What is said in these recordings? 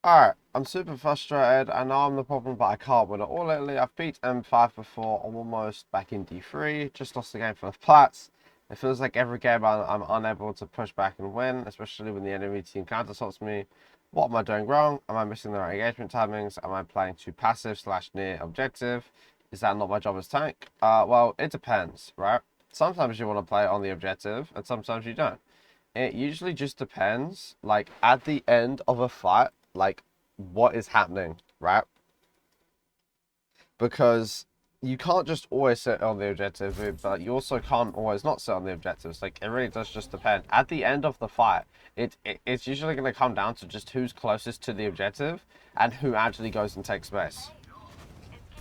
Alright, I'm super frustrated. I know I'm the problem, but I can't win it all lately. I've beat M5 before. I'm almost back in D3. Just lost the game for the Plats. It feels like every game I'm unable to push back and win, especially when the enemy team counter-assaults me. What am I doing wrong? Am I missing the right engagement timings? Am I playing too passive / near objective? Is that not my job as tank? Well, it depends, right? Sometimes you want to play on the objective, and sometimes you don't. It usually just depends, like, at the end of a fight, like, what is happening, right? Because you can't just always sit on the objective, but you also can't always not sit on the objectives. Like, it really does just depend. At the end of the fight, it's usually going to come down to just who's closest to the objective and who actually goes and takes space.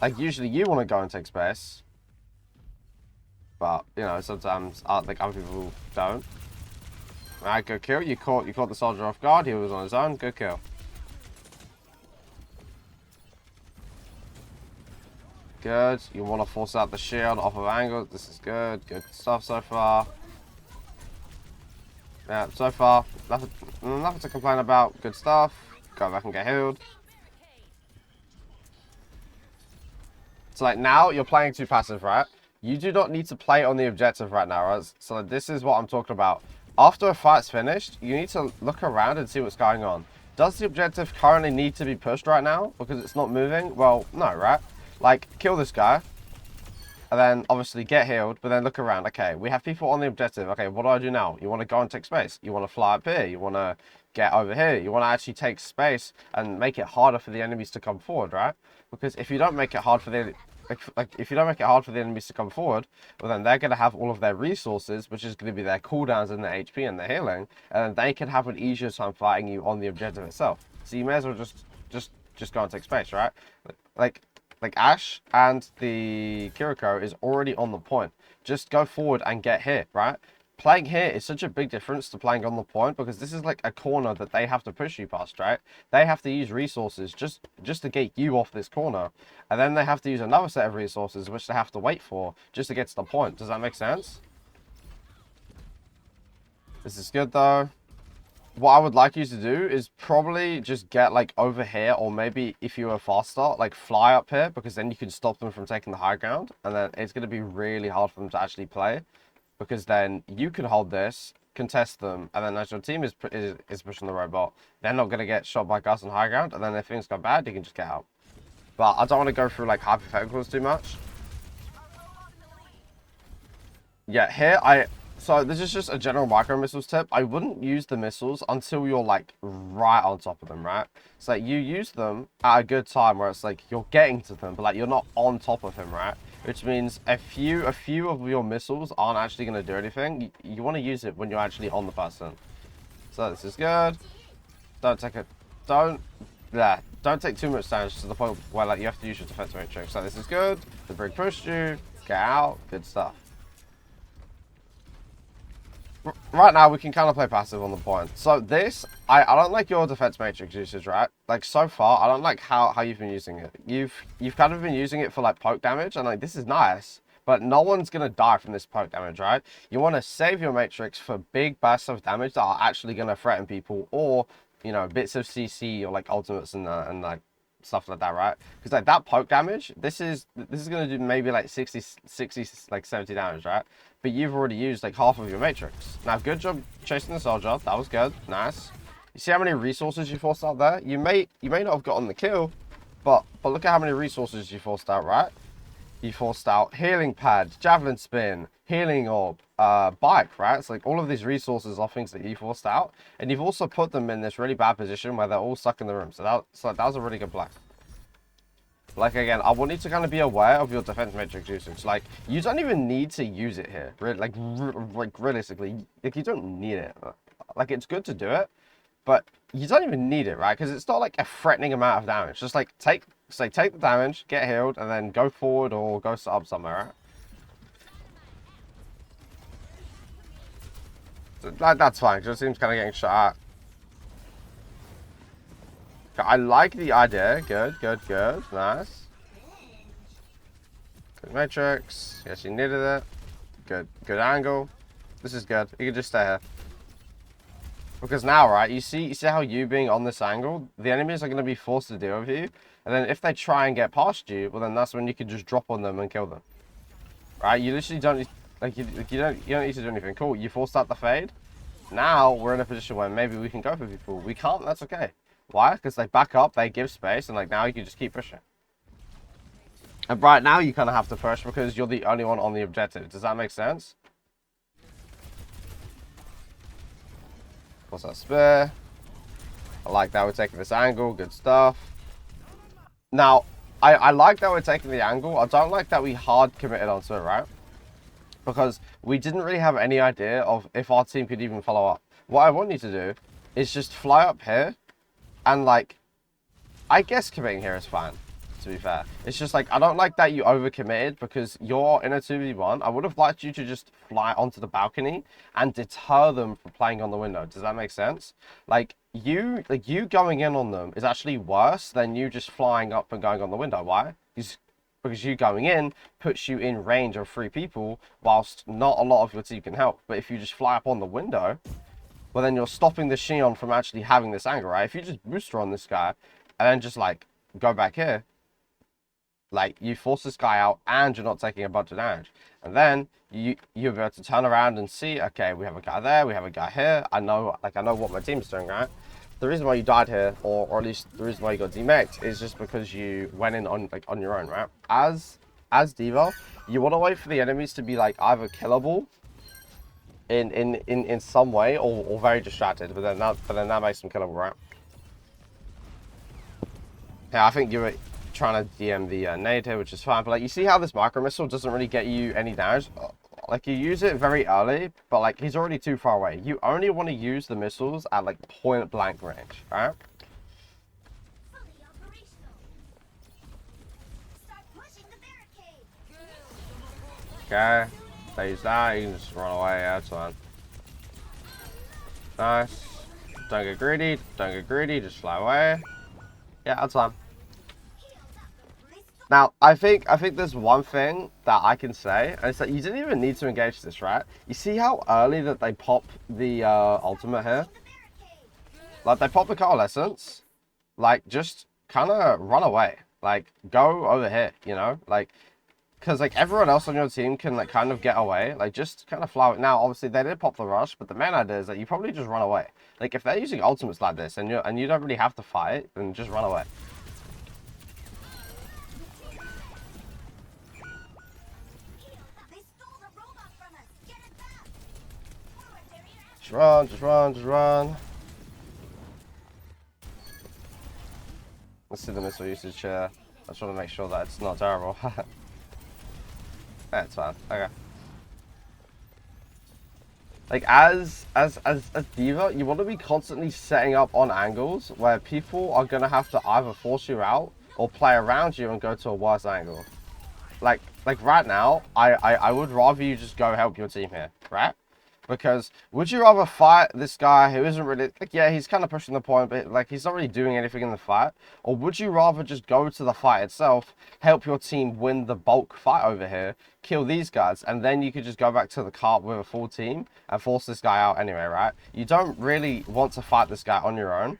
Like, usually you want to go and take space, but, you know, sometimes, like, other people don't. Alright, good kill. You caught the soldier off guard. He was on his own. Good kill. Good. You want to force out the shield off of angle. This is good. Good stuff so far. Yeah, so far, nothing to complain about. Good stuff. Go back and get healed. So, like, now you're playing too passive, right? You do not need to play on the objective right now, right? So this is what I'm talking about. After a fight's finished, you need to look around and see what's going on. Does the objective currently need to be pushed right now because it's not moving? Well, no, right? Like, kill this guy, and then obviously get healed, but then look around. Okay, we have people on the objective. Okay, what do I do now? You want to go and take space. You want to fly up here. You want to get over here. You want to actually take space and make it harder for the enemies to come forward, right? Because if you don't make it hard for the if you don't make it hard for the enemies to come forward, well then they're going to have all of their resources, which is going to be their cooldowns and their HP and their healing, and then they can have an easier time fighting you on the objective itself. So you may as well just go and take space, right? Like Ashe and the Kiriko is already on the point. Just go forward and get hit, right? Playing here is such a big difference to playing on the point because this is like a corner that they have to push you past, right? They have to use resources just to get you off this corner. And then they have to use another set of resources which they have to wait for just to get to the point. Does that make sense? This is good though. What I would like you to do is probably just get like over here, or maybe if you were faster, like fly up here, because then you can stop them from taking the high ground, and then it's going to be really hard for them to actually play, because then you can hold this, contest them, and then as your team is pushing the robot, they're not going to get shot by Gus on high ground, and then if things go bad, you can just get out. But I don't want to go through like hypotheticals too much. Yeah, here so this is just a general micro missiles tip. I wouldn't use the missiles until you're like right on top of them, right? So like, you use them at a good time where it's like you're getting to them, but like you're not on top of him, right? Which means a few of your missiles aren't actually going to do anything. You want to use it when you're actually on the person. So this is good. Don't take it. Don't take too much damage to the point where like you have to use your defense matrix. So this is good. The brig pushed you. Get out. Good stuff. Right now, we can kind of play passive on the point. So this, I don't like your defense matrix usage, right? Like, so far, I don't like how you've been using it. You've kind of been using it for, like, poke damage, and, like, this is nice. But no one's going to die from this poke damage, right? You want to save your matrix for big bursts of damage that are actually going to threaten people, or, you know, bits of CC or, like, ultimates and like, stuff like that, right? Because like that poke damage, this is going to do maybe like 60 like 70 damage, right? But you've already used like half of your matrix. Now, good job chasing the soldier. That was good. Nice. You see how many resources you forced out there? You may not have gotten the kill, but look at how many resources you forced out, right? You forced out healing pad, javelin spin, healing orb, bike, right? It's like all of these resources are things that you forced out, and you've also put them in this really bad position where they're all stuck in the room. So that was a really good play. Like, again, I want you to kind of be aware of your defense matrix usage. Like, you don't even need to use it here. Like realistically, like, you don't need it. Like, it's good to do it, but you don't even need it, right? Because it's not like a threatening amount of damage. Just like take the damage, get healed, and then go forward or go up somewhere, right? So that's fine, because it seems kind of getting shot at. I like the idea. Good. Nice. Good matrix. Yes, you needed it. Good angle. This is good. You can just stay here. Because now, right, you see how you being on this angle, the enemies are going to be forced to deal with you. And then if they try and get past you, well, then that's when you can just drop on them and kill them. Right? You literally don't need, like, you don't need to do anything. Cool, you forced out the fade. Now we're in a position where maybe we can go for people. We can't, that's okay. Why? Because they back up, they give space, and like now you can just keep pushing. And right now you kind of have to push because you're the only one on the objective. Does that make sense? What's that spear? I like that we're taking this angle. Good stuff. Now, I like that we're taking the angle. I don't like that we hard committed onto it, right? Because we didn't really have any idea of if our team could even follow up. What I want you to do is just fly up here and like, I guess committing here is fine, to be fair. It's just like, I don't like that you overcommitted because you're in a 2v1. I would have liked you to just fly onto the balcony and deter them from playing on the window. Does that make sense? Like you going in on them is actually worse than you just flying up and going on the window. Why? Because you going in puts you in range of 3 people whilst not a lot of your team can help. But if you just fly up on the window, well then you're stopping the Xion from actually having this angle, right? If you just booster on this guy and then just like go back here, like you force this guy out and you're not taking a bunch of damage. And then you're able to turn around and see, okay, we have a guy there, we have a guy here. I know what my team's doing, right? The reason why you died here, or at least the reason why you got demeched, is just because you went in on your own, right? As D.Va, you want to wait for the enemies to be like either killable in some way or very distracted, but then that makes them killable, right? Yeah, I think you were trying to DM the nade here, which is fine, but like you see how this micro missile doesn't really get you any damage. Like you use it very early, but like he's already too far away. You only want to use the missiles at like point blank range, right? Okay, they use that, you can just run away, yeah, that's fine. Nice. Don't get greedy, just fly away. Yeah, that's fine. Now, I think there's one thing that I can say, and it's that you didn't even need to engage this, right? You see how early that they pop the ultimate here? Like, they pop the coalescence. Like, just kind of run away. Like, go over here, you know? Like, because, like, everyone else on your team can, like, kind of get away. Like, just kind of fly. Now, obviously, they did pop the rush, but the main idea is that you probably just run away. Like, if they're using ultimates like this, and you don't really have to fight, then just run away. Just run. Let's see the missile usage here. I just want to make sure that it's not terrible. That's fine. Okay. Like as D.Va, you want to be constantly setting up on angles where people are gonna have to either force you out or play around you and go to a worse angle. Like right now, I would rather you just go help your team here, right? Because would you rather fight this guy who isn't really, like, yeah, he's kind of pushing the point, but like he's not really doing anything in the fight? Or would you rather just go to the fight itself, help your team win the bulk fight over here, kill these guys, and then you could just go back to the cart with a full team and force this guy out anyway, right? You don't really want to fight this guy on your own,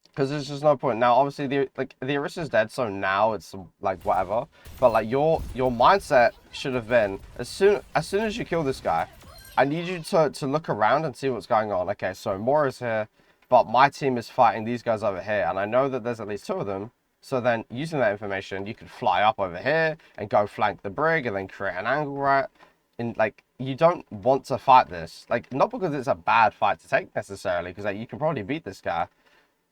because there's just no point. Now, obviously, the Orisa's dead, so now it's like whatever. But like your mindset should have been as soon as you kill this guy, I need you to look around and see what's going on. Okay, so Moira's here, but my team is fighting these guys over here, and I know that there's at least 2 of them. So then, using that information, you could fly up over here and go flank the brig, and then create an angle, right? And like, you don't want to fight this. Like, not because it's a bad fight to take necessarily, because like, you can probably beat this guy.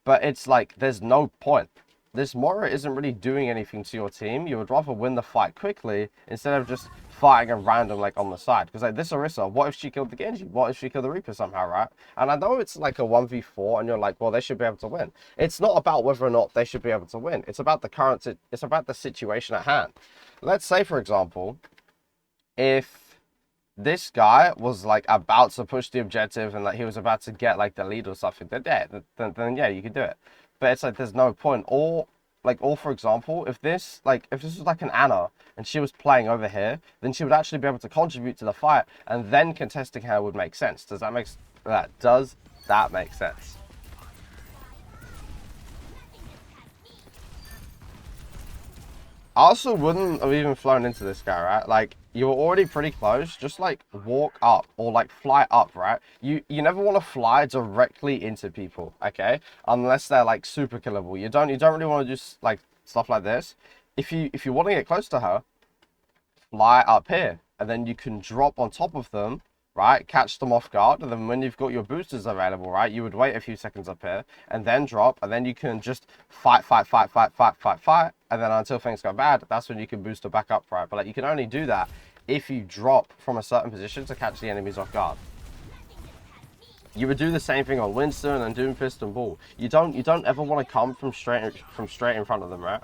But it's like, there's no point. This Moira isn't really doing anything to your team. You would rather win the fight quickly instead of just fighting a random like on the side. Because like this Orisa, what if she killed the Genji? What if she killed the Reaper somehow, right? And I know it's like a 1v4 and you're like, well, they should be able to win. It's not about whether or not they should be able to win. It's about it's about the situation at hand. Let's say, for example, if this guy was like about to push the objective and like he was about to get like the lead or something, then yeah, you could do it. But it's like there's no point. Or for example, if this was like an Ana and she was playing over here, then she would actually be able to contribute to the fight, and then contesting her would make sense. Does That makes sense. I also wouldn't have even flown into this guy, right? Like, you were already pretty close. Just, like, walk up or, like, fly up, right? You never want to fly directly into people, okay? Unless they're, like, super killable. You don't really want to do, like, stuff like this. If you want to get close to her, fly up here. And then you can drop on top of them, right? Catch them off guard. And then when you've got your boosters available, right? You would wait a few seconds up here and then drop. And then you can just fight. And then until things go bad, that's when you can boost her back up, right? But like, you can only do that if you drop from a certain position to catch the enemies off guard. You would do the same thing on Winston and Doomfist and Bull. You don't ever want to come from straight in front of them, right?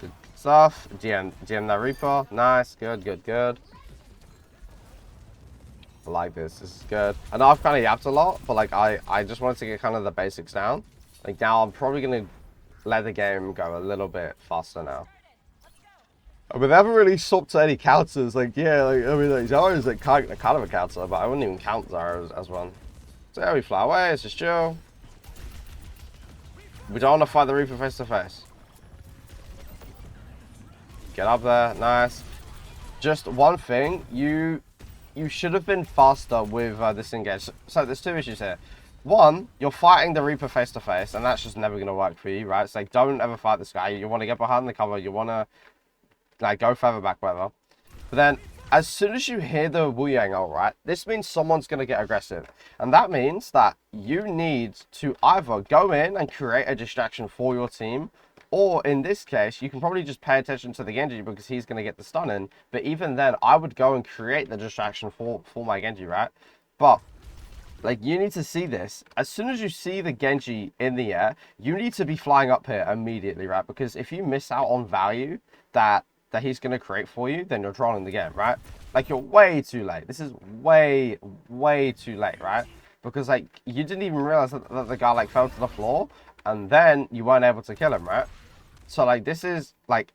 Good stuff. DM that Reaper. Nice. Good. I like this. This is good. I know I've kind of yapped a lot, but like I just wanted to get kind of the basics down. Like now I'm probably gonna let the game go a little bit faster now. I mean, they haven't really swapped to any counters. Like, yeah, like, I mean, like, Zara is like kind of a counter, but I wouldn't even count Zara as one. So yeah, we fly away. It's just chill. We don't want to fight the Reaper face to face. Get up there. Nice. Just one thing. You should have been faster with this engage. So there's two issues here. One, you're fighting the Reaper face to face, and that's just never going to work for you, right? It's like, don't ever fight this guy. You want to get behind the cover. You want to, like, go further back, whatever. But then, as soon as you hear the Wu Yang ult, right, this means someone's going to get aggressive. And that means that you need to either go in and create a distraction for your team, or in this case, you can probably just pay attention to the Genji because he's going to get the stun in. But even then, I would go and create the distraction for my Genji, right? But like, you need to see this. As soon as you see the Genji in the air, you need to be flying up here immediately, right? Because if you miss out on value that he's going to create for you, then you're trolling the game, right? Like, you're way too late. This is way too late, right? Because, like, you didn't even realize that the guy, like, fell to the floor, and then you weren't able to kill him, right? So, like, this is going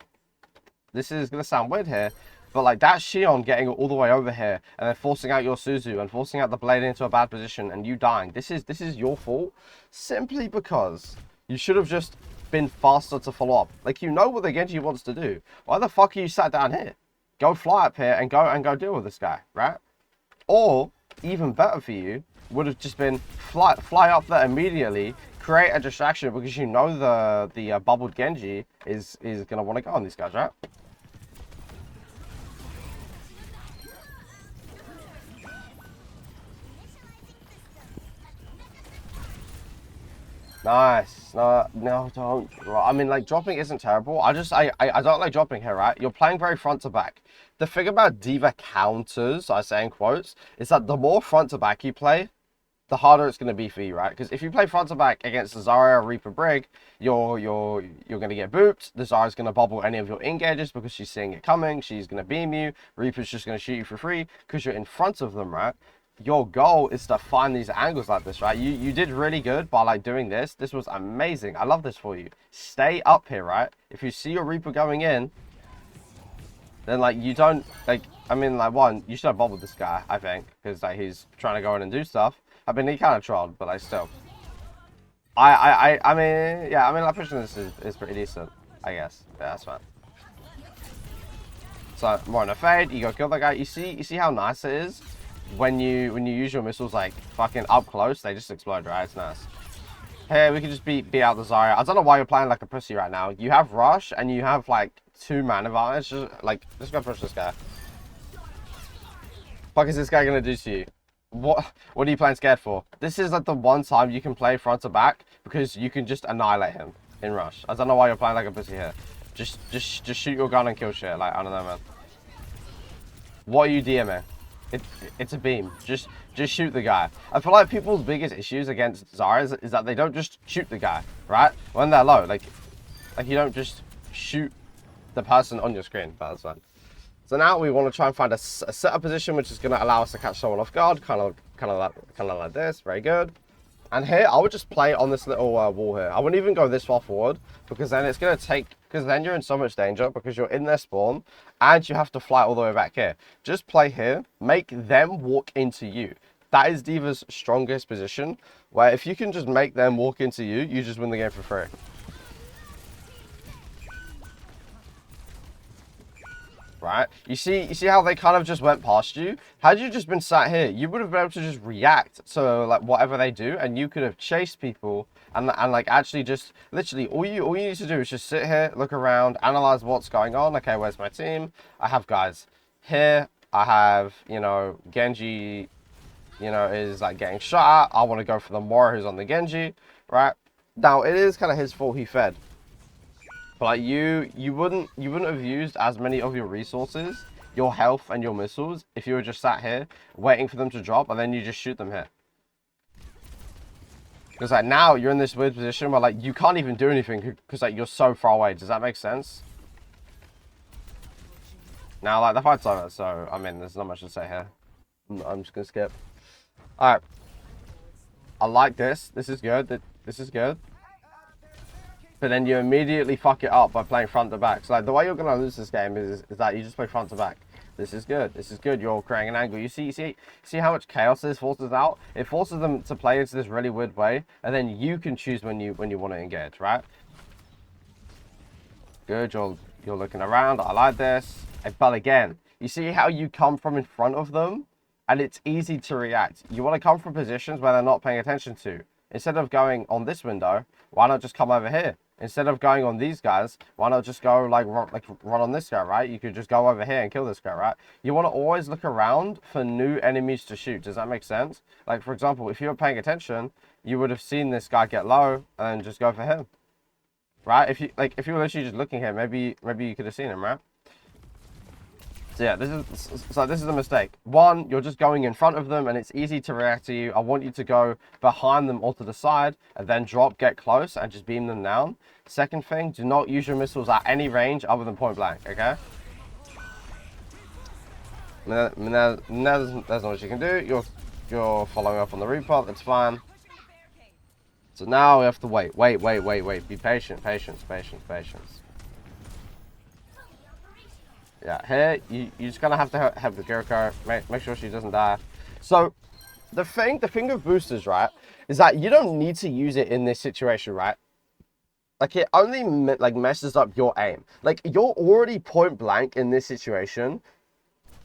to sound weird here, but like that Xion getting all the way over here and then forcing out your Suzu and forcing out the blade into a bad position and you dying. This is your fault simply because you should have just been faster to follow up. Like, you know what the Genji wants to do. Why the fuck are you sat down here? Go fly up here and go deal with this guy, right? Or even better for you would have just been fly up there immediately, create a distraction because you know the bubbled Genji is gonna want to go on these guys, right? Nice. No, don't. I mean, like, dropping isn't terrible. I don't like dropping here, right? You're playing very front to back. The thing about D.Va counters, I say in quotes, is that the more front to back you play, the harder it's going to be for you, right? Because if you play front to back against the Zarya, Reaper, Brig, you're going to get booped. The Zarya's going to bubble any of your engages because she's seeing it coming. She's going to beam you. Reaper's just going to shoot you for free because you're in front of them, right? Your goal is to find these angles like this, right? You did really good by like doing this. This was amazing. I love this for you. Stay up here, right? If you see your Reaper going in, then like you don't like. I mean, like, one, you should have bubbled this guy, I think, because like he's trying to go in and do stuff. I mean, he kind of trolled, but like still. I mean, yeah. I mean, like, pushing this is pretty decent, I guess. Yeah, that's fine. So more on a fade. You go kill that guy. You see how nice it is. When you use your missiles like fucking up close, they just explode, right? It's nice. Hey, we can just beat out the Zarya. I don't know why you're playing like a pussy right now. You have rush and you have like 2 mana advantage. Just go push this guy. Fuck is this guy gonna do to you? What are you playing scared for? This is like the one time you can play front to back because you can just annihilate him in rush. I don't know why you're playing like a pussy here. Just shoot your gun and kill shit. Like, I don't know, man. What are you DMing? It's a beam. Just shoot the guy. I feel like people's biggest issues against Zarya is that they don't just shoot the guy, right? When they're low, like you don't just shoot the person on your screen. But that's fine. So now we want to try and find a setup position which is going to allow us to catch someone off guard, kind of like this. Very good. And here, I would just play on this little wall here. I wouldn't even go this far forward because then it's going to take, because then you're in so much danger because you're in their spawn and you have to fly all the way back here. Just play here, make them walk into you. that is D.Va's strongest position, where if you can just make them walk into you, you just win the game for free. Right? You see how they kind of just went past you? Had you just been sat here, you would have been able to just react to like whatever they do, and you could have chased people and like actually just literally all you need to do is just sit here, look around, analyze what's going on. Okay, where's my team? I have guys here. I have, you know, Genji, you know, is like getting shot at. I want to go for the Moira who's on the Genji, right? Now it is kind of his fault he fed. But like you wouldn't have used as many of your resources, your health and your missiles if you were just sat here waiting for them to drop and then you just shoot them here. Because like now you're in this weird position where like you can't even do anything because like you're so far away. Does that make sense? Now like the fight's over, so I mean there's not much to say here. I'm just gonna skip. Alright. I like this. This is good. This is good. But then you immediately fuck it up by playing front to back. So like the way you're gonna lose this game is that you just play front to back. This is good. This is good. You're creating an angle. You see how much chaos this forces out? It forces them to play into this really weird way, and then you can choose when you want to engage, right? Good. You're looking around. I like this. But again, you see how you come from in front of them, and it's easy to react. You want to come from positions where they're not paying attention to. Instead of going on this window, why not just come over here? Instead of going on these guys, why not just go like run on this guy, right? You could just go over here and kill this guy, right? You want to always look around for new enemies to shoot. Does that make sense? Like, for example, if you were paying attention, you would have seen this guy get low and just go for him, right? If you were literally just looking here, maybe you could have seen him, right? So yeah, this is a mistake. One, you're just going in front of them and it's easy to react to you. I want you to go behind them or to the side and then drop, get close and just beam them down. Second thing, do not use your missiles at any range other than point blank, okay? There's not much you can do. You're following up on the report, that's fine. So now we have to wait. Be patient, patience. Yeah, here, you just gonna have to have the Jericho, make sure she doesn't die. So, the thing with boosters, right, is that you don't need to use it in this situation, right? Like, it only, like, messes up your aim. Like, you're already point blank in this situation,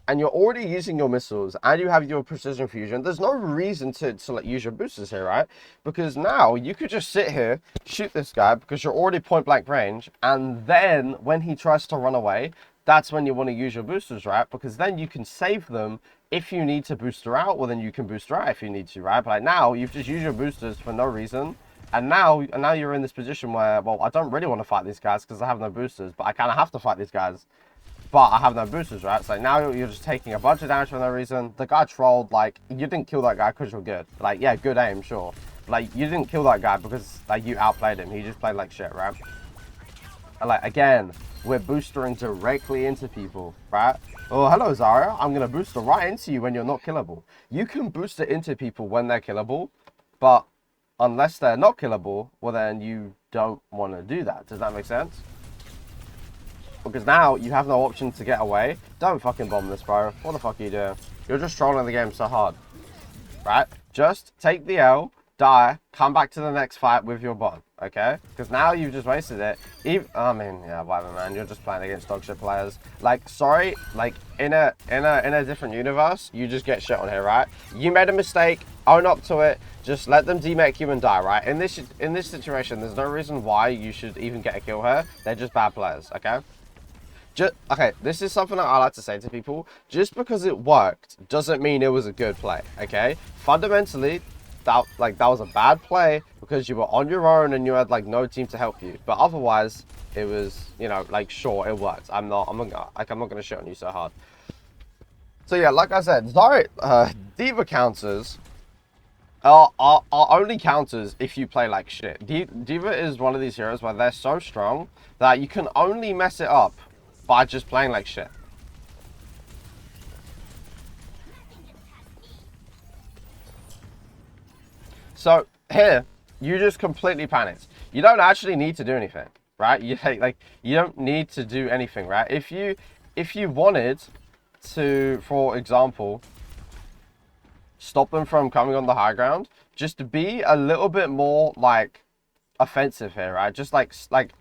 and you're already using your missiles, and you have your precision fusion. There's no reason to like, use your boosters here, right? Because now, you could just sit here, shoot this guy, because you're already point blank range, and then, when he tries to run away, that's when you want to use your boosters, right? Because then you can save them. If you need to boost her out, well, then you can boost her out if you need to, right? But like now, you've just used your boosters for no reason. And now you're in this position where, well, I don't really want to fight these guys because I have no boosters. But I kind of have to fight these guys. But I have no boosters, right? So now you're just taking a bunch of damage for no reason. The guy trolled, like, you didn't kill that guy because you're good. Like, yeah, good aim, sure. Like, you didn't kill that guy because, like, you outplayed him. He just played like shit, right? And, like, again, we're boostering directly into people, right? Oh, hello, Zarya. I'm going to boost it right into you when you're not killable. You can boost it into people when they're killable, but unless they're not killable, well, then you don't want to do that. Does that make sense? Because now you have no option to get away. Don't fucking bomb this, bro. What the fuck are you doing? You're just trolling the game so hard, right? Just take the L, die, come back to the next fight with your bot, okay? Because now you've just wasted it. I mean, yeah, whatever, man. You're just playing against dog shit players. Like, sorry, like in a different universe, you just get shit on here, right? You made a mistake. Own up to it. Just let them demake you and die, right? In this situation, there's no reason why you should even get a kill here. They're just bad players, okay? Okay, this is something that I like to say to people. Just because it worked doesn't mean it was a good play, okay? Fundamentally, that was a bad play because you were on your own and you had like no team to help you. But otherwise, it was, you know, like, sure, it worked. I'm not gonna shit on you so hard. So yeah, like I said, Zarya, D.Va counters are only counters if you play like shit. D.Va is one of these heroes where they're so strong that you can only mess it up by just playing like shit. So here, you just completely panicked. You don't actually need to do anything, right? You don't need to do anything, right? If you wanted to, for example, stop them from coming on the high ground. Just to be a little bit more like offensive here, right? Just like stand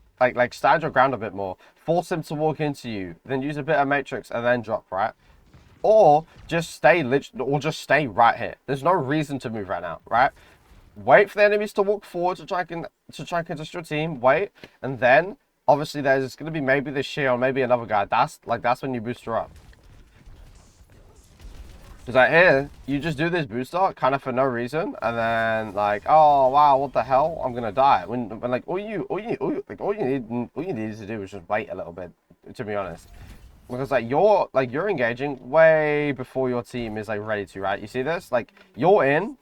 your ground a bit more. Force him to walk into you, then use a bit of Matrix and then drop, right? Or just stay right here. There's no reason to move right now, right? Wait for the enemies to walk forward to try and contest your team. Wait, and then obviously there's gonna be maybe this shield, maybe another guy. That's when you boost her up. Because like here, you just do this booster kind of for no reason, and then like, oh wow, what the hell? I'm gonna die. When like all you need to do is just wait a little bit, to be honest. Because like you're engaging way before your team is like ready to, right? You see this? Like you're in,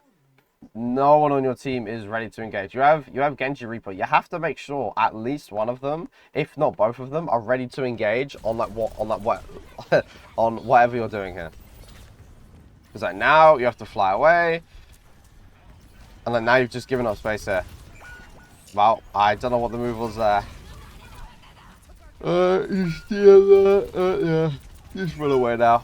no one on your team is ready to engage. You have Genji Reaper. You have to make sure at least one of them, if not both of them, are ready to engage on on whatever you're doing here. Because like now you have to fly away, and then now you've just given up space here. Well, I don't know what the move was there. Yeah, just run away now.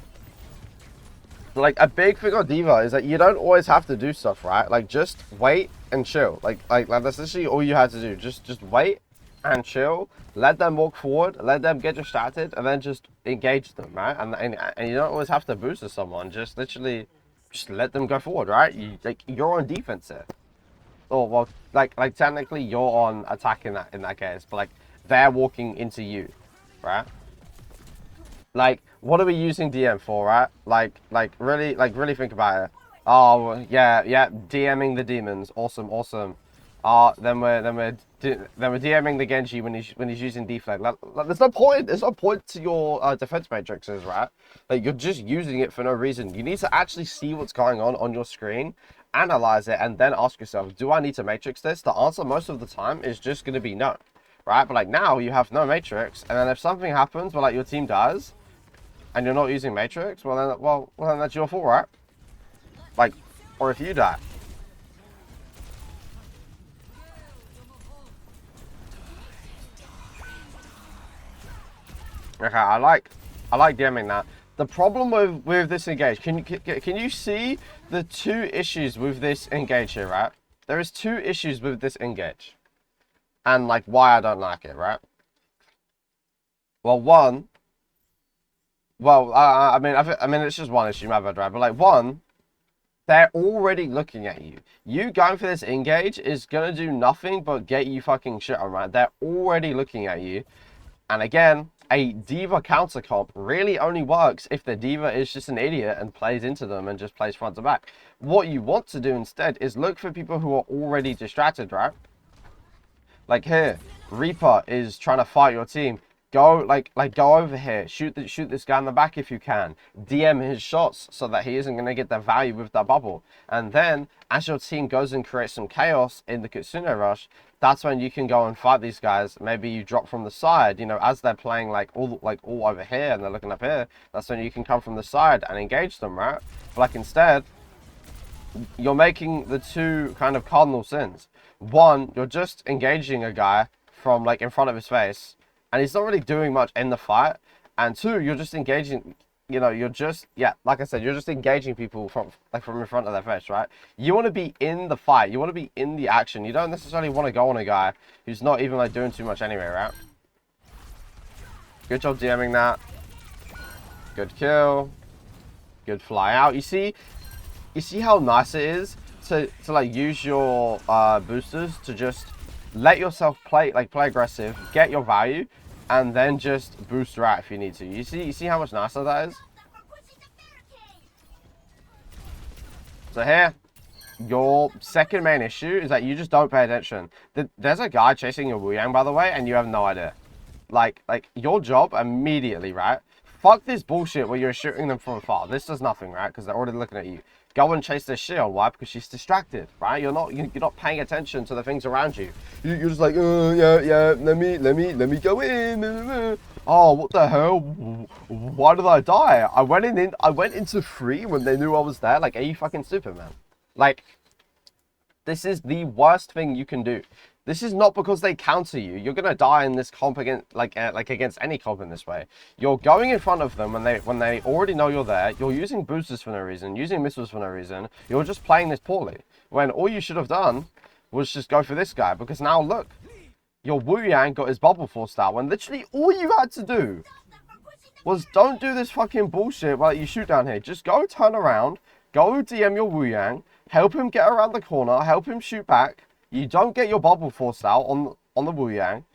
Like a big thing on D.Va is that you don't always have to do stuff, right? Like just wait and chill. Like that's literally all you had to do. Just wait and chill. Let them walk forward. Let them get distracted, and then just engage them, right? And you don't always have to boost to someone. Just literally, just let them go forward, right? You're on defense here. Oh well, like technically you're on attack in that case, but like they're walking into you, right? Like, what are we using DM for, right? Like really think about it. Oh yeah, DMing the demons, awesome. Then we're DMing the Genji when he's using deflect. Like, there's no point to your defense matrices, right? Like you're just using it for no reason. You need to actually see what's going on your screen, analyze it, and then ask yourself, do I need to matrix this? The answer most of the time is just going to be no, right? But like now you have no matrix, and then if something happens where like your team dies and you're not using matrix, well then that's your fault, right? Like, or if you die. Okay, I like DMing that. The problem with this engage, can you see the two issues with this engage here, right? There is two issues with this engage, and like why I don't like it, right? Well, one. Well, I mean it's just one issue, my bad, right? But like one, they're already looking at you. You going for this engage is gonna do nothing but get you fucking shit on, right? They're already looking at you, and again, a D.Va counter comp really only works if the D.Va is just an idiot and plays into them and just plays front to back. What you want to do instead is look for people who are already distracted, right? Like here, Reaper is trying to fight your team. Go go over here. Shoot this guy in the back if you can. DM his shots so that he isn't going to get the value with that bubble. And then as your team goes and creates some chaos in the Kitsune rush, that's when you can go and fight these guys. Maybe you drop from the side, you know, as they're playing all over here and they're looking up here. That's when you can come from the side and engage them, right? But like instead, you're making the two kind of cardinal sins. One, you're just engaging a guy from like in front of his face, and he's not really doing much in the fight. And two, you're just engaging, you know, like I said, you're just engaging people from in front of their face, right? You want to be in the fight. You want to be in the action. You don't necessarily want to go on a guy who's not even like doing too much anyway, right? Good job DMing that. Good kill. Good fly out. You see how nice it is to like use your boosters to just let yourself play aggressive, get your value, and then just boost right if you need to. You see how much nicer that is? So here, your second main issue is that you just don't pay attention. There's a guy chasing your Wu Yang, by the way, and you have no idea. Like your job immediately, right? Fuck this bullshit where you're shooting them from afar. This does nothing, right? Because they're already looking at you. Go and chase this shield. Why? Because she's distracted, right? You're not paying attention to the things around you. You're just like, yeah, let me go in. Oh, what the hell? Why did I die? I went into 3 when they knew I was there. Like, are you fucking stupid, man? Like, this is the worst thing you can do. This is not because they counter you. You're gonna die in this comp against like against any comp in this way. You're going in front of them when they already know you're there. You're using boosters for no reason, using missiles for no reason. You're just playing this poorly. When all you should have done was just go for this guy, because now look, your Wu Yang got his bubble forced out when literally all you had to do was don't do this fucking bullshit while you shoot down here. Just go turn around, go DM your Wu Yang, help him get around the corner, help him shoot back. You don't get your bubble forced out on the Wu Yang,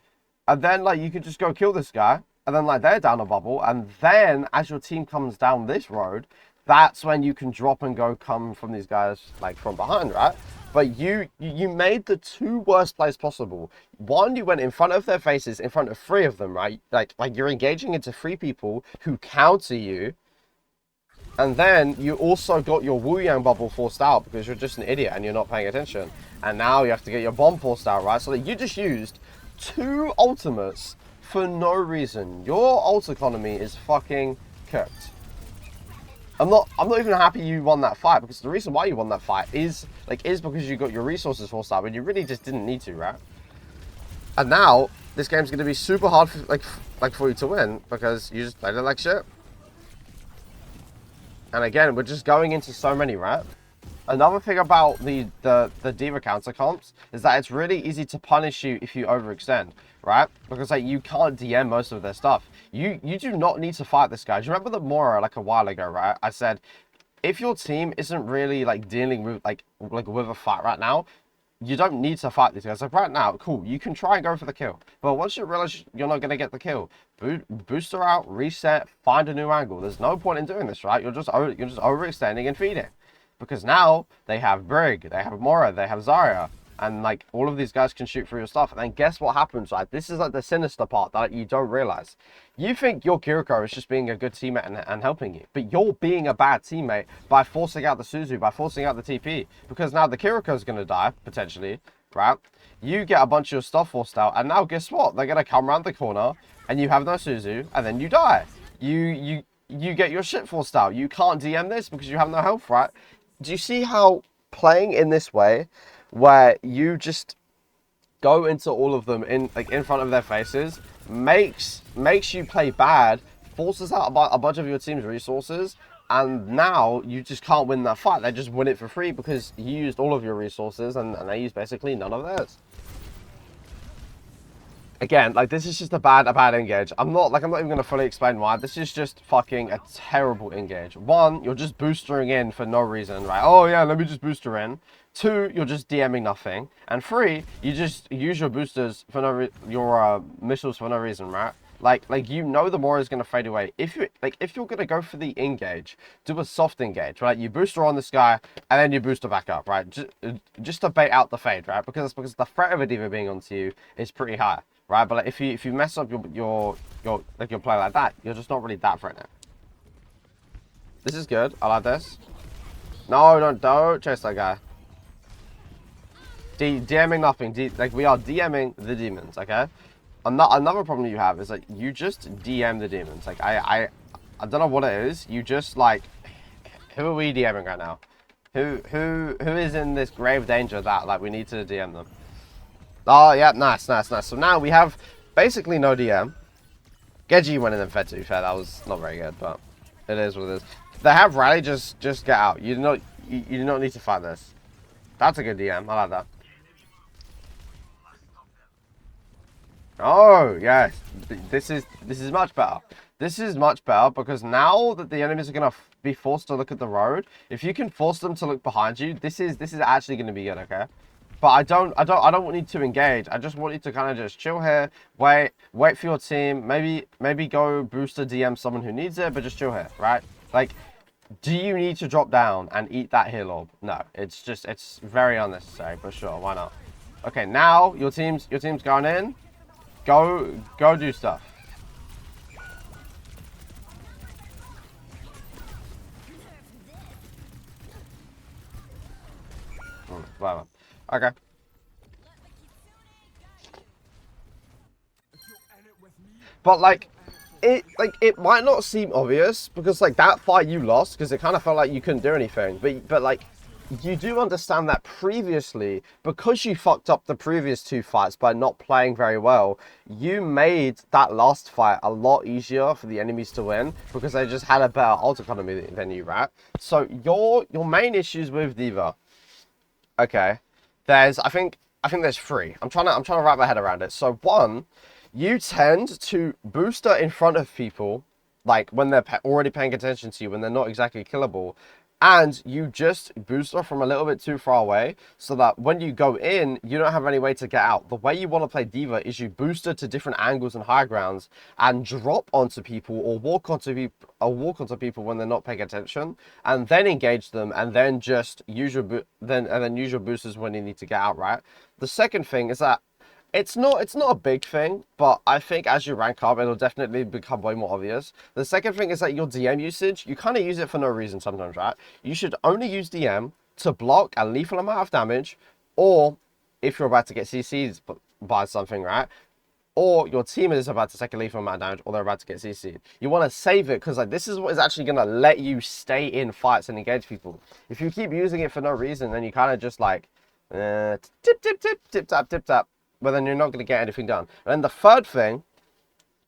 and then like you could just go kill this guy, and then like they're down a bubble, and then as your team comes down this road, that's when you can drop and go come from these guys like from behind, right? But you made the two worst plays possible. One, you went in front of their faces, in front of 3 of them, right? Like you're engaging into 3 people who counter you. And then you also got your Wu Yang bubble forced out because you're just an idiot and you're not paying attention. And now you have to get your bomb forced out, right? So that you just used 2 ultimates for no reason. Your ult economy is fucking cooked. I'm not even happy you won that fight, because the reason why you won that fight is because you got your resources forced out, but you really just didn't need to, right? And now this game's gonna be super hard for you to win because you just played it like shit. And again, we're just going into so many, right? Another thing about the D.Va counter comps is that it's really easy to punish you if you overextend, right? Because like you can't DM most of their stuff. You do not need to fight this guy. Do you remember the Mora like a while ago, right? I said, if your team isn't really like dealing with like with a fight right now, you don't need to fight these guys. Like right now, cool, you can try and go for the kill. But once you realize you're not going to get the kill, booster out, reset, find a new angle. There's no point in doing this, right? You're just overextending and feeding. Because now they have Brig, they have Mora, they have Zarya. And like all of these guys can shoot through your stuff. And then guess what happens, right? This is like the sinister part that you don't realize. You think your Kiriko is just being a good teammate and helping you. But you're being a bad teammate by forcing out the Suzu, by forcing out the TP. Because now the Kiriko is going to die, potentially, right? You get a bunch of your stuff forced out. And now guess what? They're going to come around the corner and you have no Suzu. And then you die. You get your shit forced out. You can't DM this because you have no health, right? Do you see how playing in this way, where you just go into all of them in front of their faces, makes you play bad, forces out a bunch of your team's resources, and now you just can't win that fight. They just win it for free because you used all of your resources and they used basically none of theirs. Again, like this is just a bad engage. I'm not even gonna fully explain why. This is just fucking a terrible engage. 1, you're just boostering in for no reason, right? Oh yeah, let me just booster in. 2, you're just DMing nothing. And 3, you just use your boosters for your missiles for no reason, right? Like you know the Mora is gonna fade away. If you're gonna go for the engage, do a soft engage, right? You booster on this guy and then you booster back up, right? Just to bait out the fade, right? Because the threat of a D.Va being onto you is pretty high. Right, but like, if you mess up your play like that, you're just not really that threatening. This is good. I like this. No, don't chase that guy. DMing nothing. We are DMing the demons. Okay. Another problem you have is that you just DM the demons. Like I don't know what it is. You just like, who are we DMing right now? Who is in this grave danger that like we need to DM them? Oh, yeah, nice. So now we have basically no DM. Genji went in and fed, to be fair. That was not very good, but it is what it is. They have rally, just get out. You do not need to fight this. That's a good DM. I like that. Oh, yes. This is much better. This is much better because now that the enemies are going to be forced to look at the road, if you can force them to look behind you, this is actually going to be good, okay? But I don't want you to engage. I just want you to kind of just chill here, wait for your team, maybe go booster DM someone who needs it, but just chill here, right? Like, do you need to drop down and eat that heal orb? No, it's very unnecessary, but sure, why not? Okay, now your team's going in. Go do stuff. Whatever. Okay. But like it might not seem obvious because like that fight you lost because it kind of felt like you couldn't do anything. But like you do understand that previously, because you fucked up the previous 2 fights by not playing very well, you made that last fight a lot easier for the enemies to win because they just had a better ult economy than you, right? So your main issues with D.Va, okay, I think there's three. I'm trying to wrap my head around it. So one, you tend to booster in front of people, like when they're already paying attention to you, when they're not exactly killable, and you just booster from a little bit too far away, so that when you go in, you don't have any way to get out. The way you want to play D.Va is you booster to different angles and high grounds, and drop onto people or walk onto people when they're not paying attention, and then engage them, and then just use your use your boosters when you need to get out. Right. The second thing is that it's not a big thing, but I think as you rank up, it'll definitely become way more obvious. The second thing is that your DM usage, you kind of use it for no reason sometimes, right? You should only use DM to block a lethal amount of damage, or if you're about to get CC'd by something, right? Or your team is about to take a lethal amount of damage, or they're about to get CC'd. You want to save it, because like this is what is actually going to let you stay in fights and engage people. If you keep using it for no reason, then you kind of just like, tip, tip, tip, tip, tap, tip, tap. But then you're not going to get anything done. And then the third thing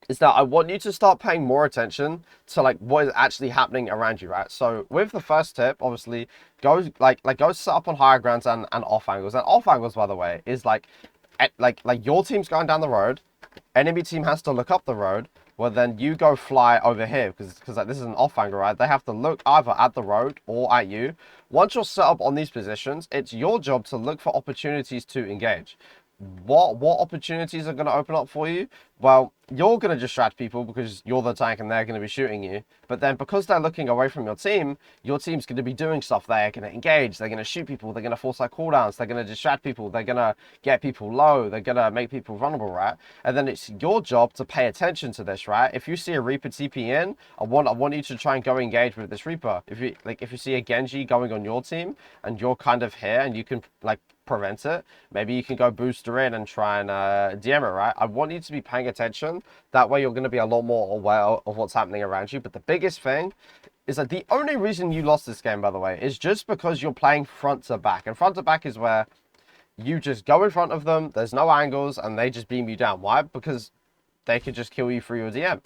is that I want you to start paying more attention to like what is actually happening around you, right? So with the first tip, obviously, go go set up on higher grounds and off angles. And off angles, by the way, is like your team's going down the road, enemy team has to look up the road. Well, then you go fly over here because like this is an off angle, right? They have to look either at the road or at you. Once you're set up on these positions, it's your job to look for opportunities to engage. What opportunities are going to open up for you? Well, you're going to distract people because you're the tank and they're going to be shooting you. But then because they're looking away from your team's going to be doing stuff. They're going to engage. They're going to shoot people. They're going to force their cooldowns. They're going to distract people. They're going to get people low. They're going to make people vulnerable, right? And then it's your job to pay attention to this, right? If you see a Reaper TP in, I want you to try and go engage with this Reaper. If you see a Genji going on your team and you're kind of here and you can like prevent it, maybe you can go booster in and try and DM it, right? I want you to be paying attention. That way you're going to be a lot more aware of what's happening around you. But the biggest thing is that the only reason you lost this game, by the way, is just because you're playing front to back. And front to back is where you just go in front of them, there's no angles, and they just beam you down. Why? Because they could just kill you through your DM.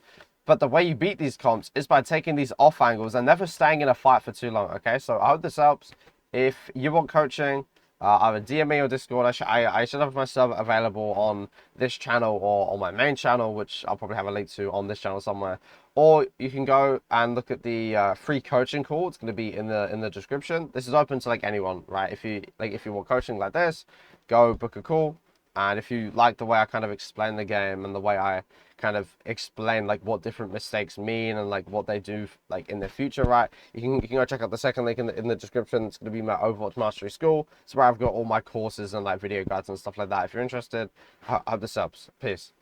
But the way you beat these comps is by taking these off angles and never staying in a fight for too long, okay? So I hope this helps. If you want coaching, either DM me or Discord. I should have myself available on this channel or on my main channel, which I'll probably have a link to on this channel somewhere. Or you can go and look at the free coaching call. It's going to be in the description. This is open to like anyone, right? If you want coaching like this, go book a call. And if you like the way I kind of explain the game and the way I kind of explain like what different mistakes mean and like what they do like in the future, right? You can go check out the second link in the description. It's going to be my Overwatch Mastery School. It's where I've got all my courses and like video guides and stuff like that. If you're interested, I hope this helps. Peace.